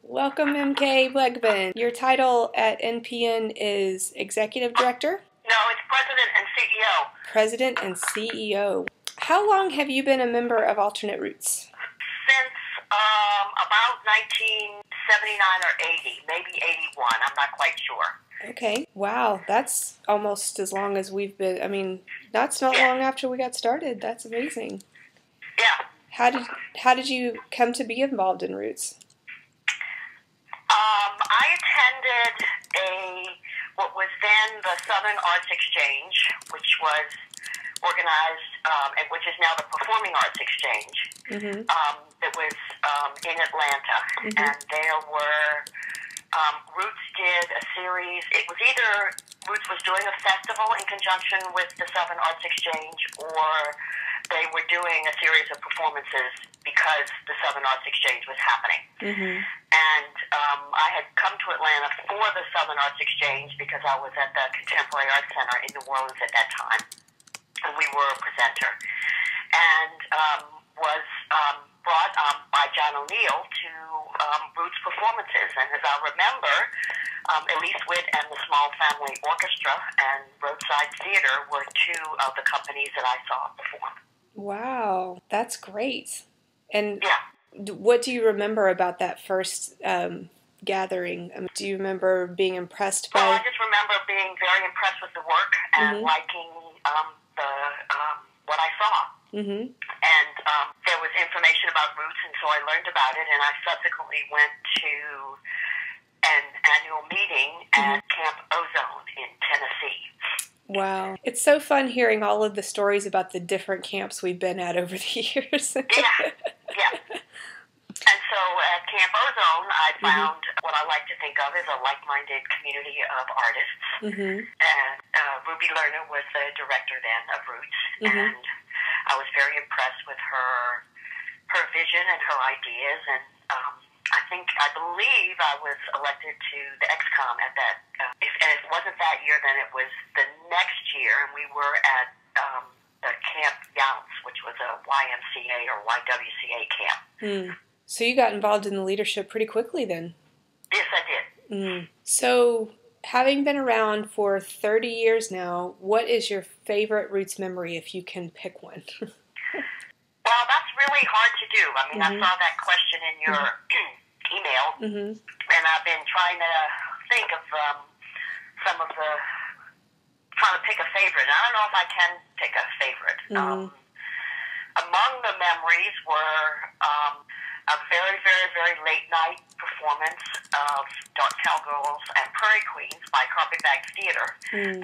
Welcome, MK Wegmann. Your title at NPN is Executive Director? No, it's President and CEO. President and CEO. How long have you been a member of Alternate Roots? Since about 1979 or 80, maybe 81. I'm not quite sure. Okay. Wow, that's almost as long as we've been. I mean, that's not long after we got started. That's amazing. Yeah. How did you come to be involved in Roots? I attended what was then the Southern Arts Exchange, which was organized, and which is now the Performing Arts Exchange. That was in Atlanta, and there were Roots did a series. It was either Roots was doing a festival in conjunction with the Southern Arts Exchange, or they were doing a series of performances because the Southern Arts Exchange was happening. And I had come to Atlanta for the Southern Arts Exchange because I was at the Contemporary Arts Center in New Orleans at that time, and we were a presenter. And was brought by John O'Neill to Roots performances. And as I remember, Elise Witt and the Small Family Orchestra and Roadside Theater were two of the companies that I saw perform. Wow, that's great. And what do you remember about that first gathering? Do you remember being impressed by... Well, I just remember being very impressed with the work and liking what I saw. And there was information about Roots, and so I learned about it, and I subsequently went to an annual meeting at Camp Ozone in Tennessee. Wow. It's so fun hearing all of the stories about the different camps we've been at over the years. Yeah. And so at Camp Ozone, I found what I like to think of as a like-minded community of artists. And Ruby Lerner was the director then of Roots, and I was very impressed with her vision and her ideas, and I believe I was elected to the XCOM at that. And if it wasn't that year, then it was the next year, and we were at the Camp Younts, which was a YMCA or YWCA camp. So you got involved in the leadership pretty quickly then? Yes, I did. So, having been around for 30 years now, what is your favorite Roots memory, if you can pick one? Well, that's really hard to do. I mean, I saw that question in your email, and I've been trying to think of some of the, trying to pick a favorite. I don't know if I can pick a favorite. Among the memories were a very, very, very late night performance of Dark Cowgirls and Prairie Queens by Carpetbag Theater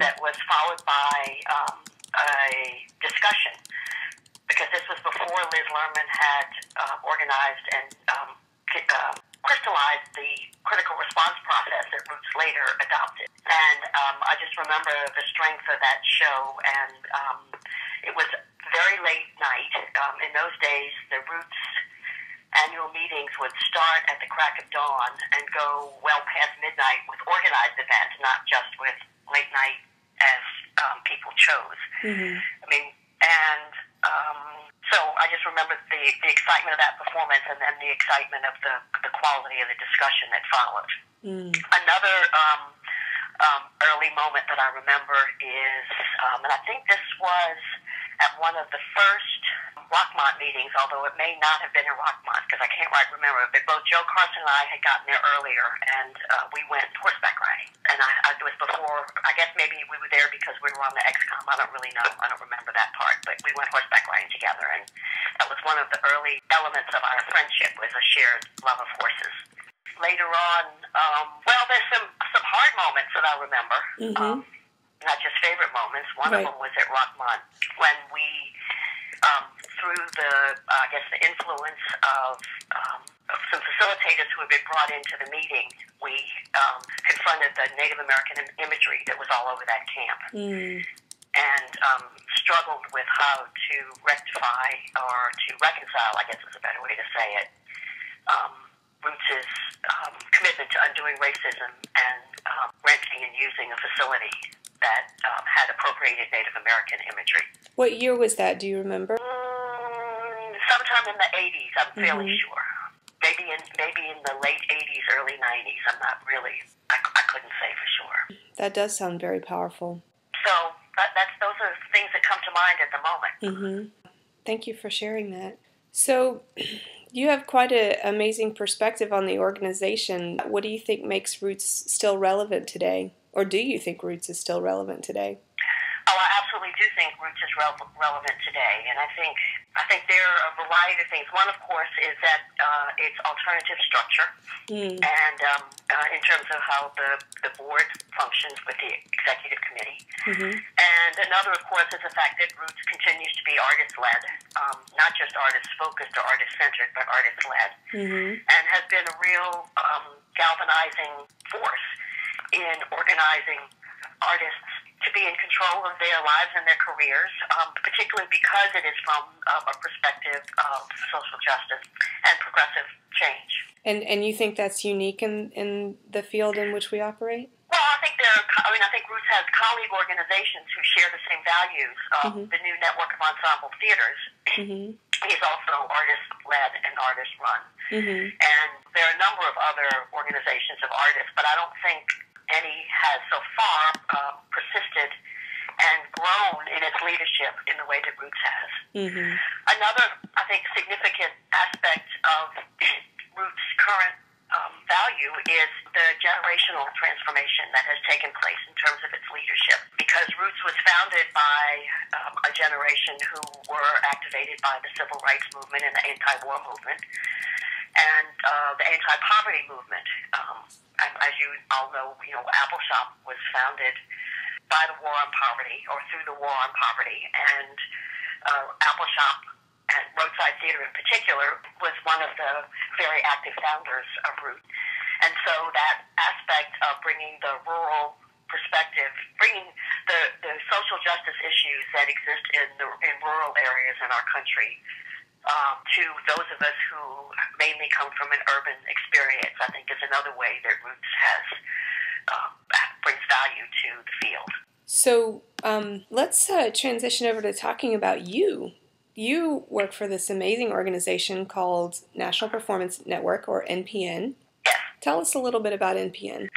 that was followed by a discussion, because this was before Liz Lerman had organized and crystallized the critical response process that Roots later adopted. And I just remember the strength of that show, and it was very late night. In those days, the Roots annual meetings would start at the crack of dawn and go well past midnight with organized events, not just with late night as people chose. I mean, and so I just remember the excitement of that performance, and then the excitement of the quality of the discussion that followed. Another early moment that I remember is, and I think this was at one of the first Rockmont meetings, although it may not have been in Rockmont, because I can't quite remember, but both Joe Carson and I had gotten there earlier, and we went horseback riding. And it was before, I guess maybe we were there because we were on the XCOM. I don't really know. I don't remember that part, but we went horseback riding together, and that was one of the early elements of our friendship, was a shared love of horses. Later on, well, there's some hard moments that I remember. Not just favorite moments. One of them was at Rockmont when we, through the influence of some facilitators who had been brought into the meeting, we confronted the Native American imagery that was all over that camp, and struggled with how to rectify or to reconcile, I guess is a better way to say it, Roots' commitment to undoing racism and renting and using a facility that had appropriated Native American imagery. What year was that? Do you remember? Sometime in the 80s, I'm fairly sure. maybe in the late 80s, early 90s. I'm not really. I couldn't say for sure. That does sound very powerful. So those are things that come to mind at the moment. Mm-hmm. Thank you for sharing that. So, you have quite an amazing perspective on the organization. What do you think makes Roots still relevant today? Or do you think Roots is still relevant today? Oh, I absolutely do think Roots is relevant today, and I think there are a variety of things. One, of course, is that it's alternative structure, and in terms of how the board functions with the executive committee. And another, of course, is the fact that Roots continues to be artist-led, not just artist-focused or artist-centered, but artist-led, and has been a real galvanizing force in organizing artists to be in control of their lives and their careers, particularly because it is from a perspective of social justice and progressive change. And you think that's unique in the field in which we operate? Well, I think Roots has colleague organizations who share the same values. The new network of ensemble theaters is also artist-led and artist-run. And there are a number of other organizations of artists, but I don't think any has so far persisted and grown in its leadership in the way that Roots has. Another, I think, significant aspect of Roots' current value is the generational transformation that has taken place in terms of its leadership. Because Roots was founded by a generation who were activated by the civil rights movement and the anti-war movement and the anti-poverty movement. As you all know, Apple Shop was founded by the war on poverty, or through the war on poverty, and Apple Shop and Roadside Theater in particular was one of the very active founders of Root. And so that aspect of bringing the rural perspective, bringing the social justice issues that exist in rural areas in our country to those of us who mainly come from an urban experience, I think is another way that Roots brings value to the field. So let's transition over to talking about you. You work for this amazing organization called National Performance Network, or NPN. Yes. Tell us a little bit about NPN.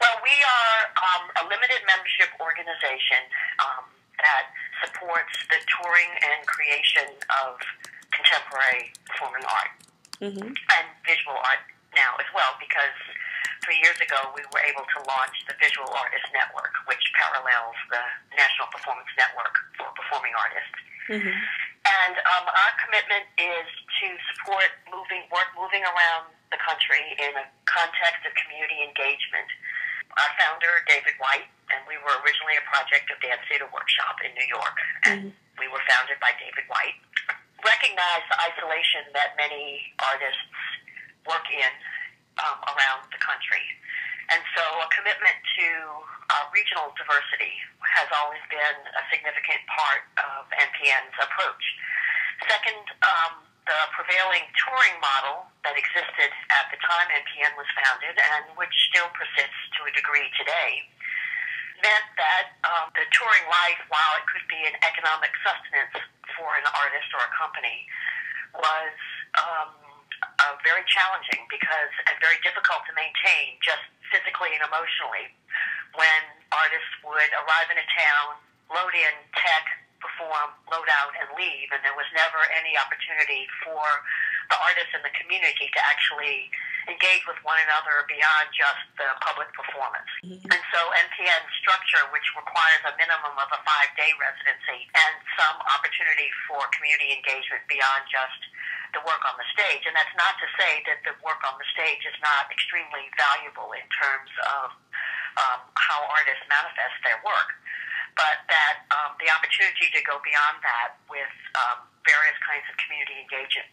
Well, we are a limited membership organization that supports the touring and creation of contemporary performing art and visual art now as well, because 3 years ago we were able to launch the Visual Artist Network, which parallels the National Performance Network for performing artists. And our commitment is to support work moving around the country in a context of community engagement. Our founder, David White, and we were originally a project of Dance Theater Workshop in New York, and we were founded by David White, recognized the isolation that many artists work in around the country. And so a commitment to regional diversity has always been a significant part of NPN's approach. Second, the prevailing touring model that existed at the time NPN was founded, and which still persists to a degree today, meant that the touring life, while it could be an economic sustenance for an artist or a company, was very challenging and very difficult to maintain just physically and emotionally when artists would arrive in a town, load in tech, perform, load out, and leave, and there was never any opportunity for the artists in the community to actually engage with one another beyond just the public performance. And so NPN's structure, which requires a minimum of a 5-day residency and some opportunity for community engagement beyond just the work on the stage, and that's not to say that the work on the stage is not extremely valuable in terms of how artists manifest their work, but that the opportunity to go beyond that with various kinds of community engagement